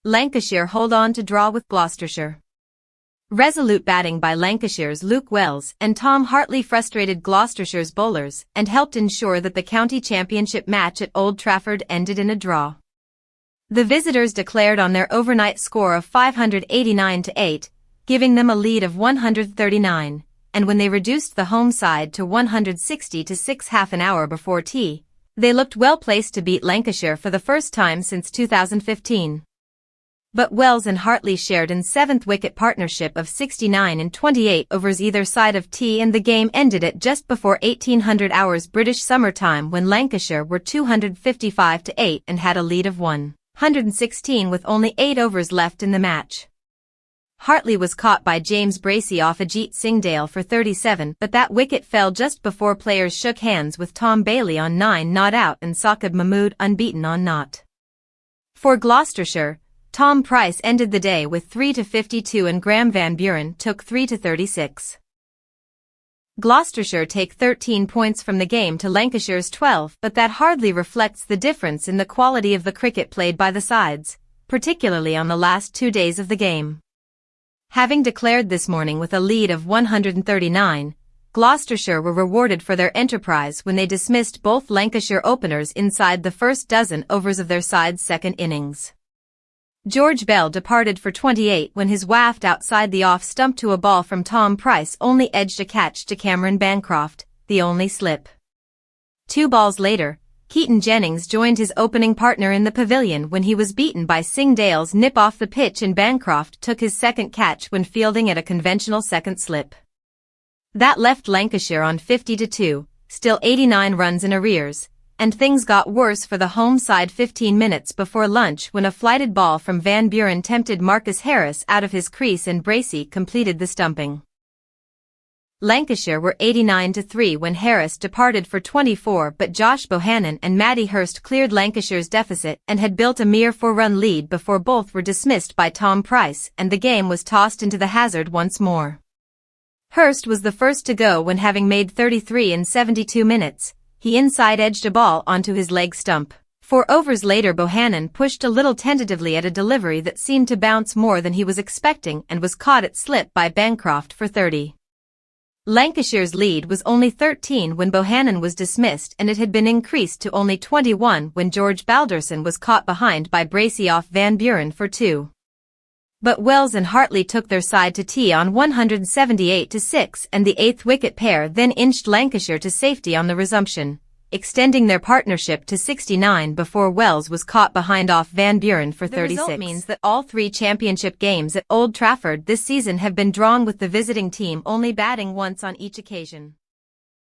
Lancashire hold on to draw with Gloucestershire. Resolute batting by Lancashire's Luke Wells and Tom Hartley frustrated Gloucestershire's bowlers and helped ensure that the county championship match at Old Trafford ended in a draw. The visitors declared on their overnight score of 589-8, giving them a lead of 139, and when they reduced the home side to 160-6 half an hour before tea, they looked well placed to beat Lancashire for the first time since 2015. But Wells and Hartley shared in seventh-wicket partnership of 69 in 28 overs either side of tea, and the game ended at just before 1800 hours British summer time when Lancashire were 255-8 and had a lead of 116 with only 8 overs left in the match. Hartley was caught by James Bracey off Ajeet Singh Dale for 37, but that wicket fell just before players shook hands with Tom Bailey on 9 not out and Saqib Mahmood unbeaten on nought. For Gloucestershire, Tom Price ended the day with 3-52 and Graeme van Buuren took 3-36. Gloucestershire take 13 points from the game to Lancashire's 12, but that hardly reflects the difference in the quality of the cricket played by the sides, particularly on the last 2 days of the game. Having declared this morning with a lead of 139, Gloucestershire were rewarded for their enterprise when they dismissed both Lancashire openers inside the first dozen overs of their side's second innings. George Bell departed for 28 when his waft outside the off stump to a ball from Tom Price only edged a catch to Cameron Bancroft, the only slip. 2 balls later, Keaton Jennings joined his opening partner in the pavilion when he was beaten by Singh Dale's nip off the pitch, and Bancroft took his second catch when fielding at a conventional second slip. That left Lancashire on 50-2, still 89 runs in arrears, and things got worse for the home side 15 minutes before lunch when a flighted ball from Van Buuren tempted Marcus Harris out of his crease and Bracey completed the stumping. Lancashire were 89-3 when Harris departed for 24, but Josh Bohannon and Matty Hurst cleared Lancashire's deficit and had built a mere 4-run lead before both were dismissed by Tom Price and the game was tossed into the hazard once more. Hurst was the first to go when, having made 33 in 72 minutes, he inside-edged a ball onto his leg stump. 4 overs later Bohannon pushed a little tentatively at a delivery that seemed to bounce more than he was expecting and was caught at slip by Bancroft for 30. Lancashire's lead was only 13 when Bohannon was dismissed, and it had been increased to only 21 when George Balderson was caught behind by Bracey off Van Buuren for 2. But Wells and Hartley took their side to tea on 178-6, and the 8th wicket pair then inched Lancashire to safety on the resumption, extending their partnership to 69 before Wells was caught behind off Van Buuren for 36. The result means that all 3 championship games at Old Trafford this season have been drawn, with the visiting team only batting once on each occasion.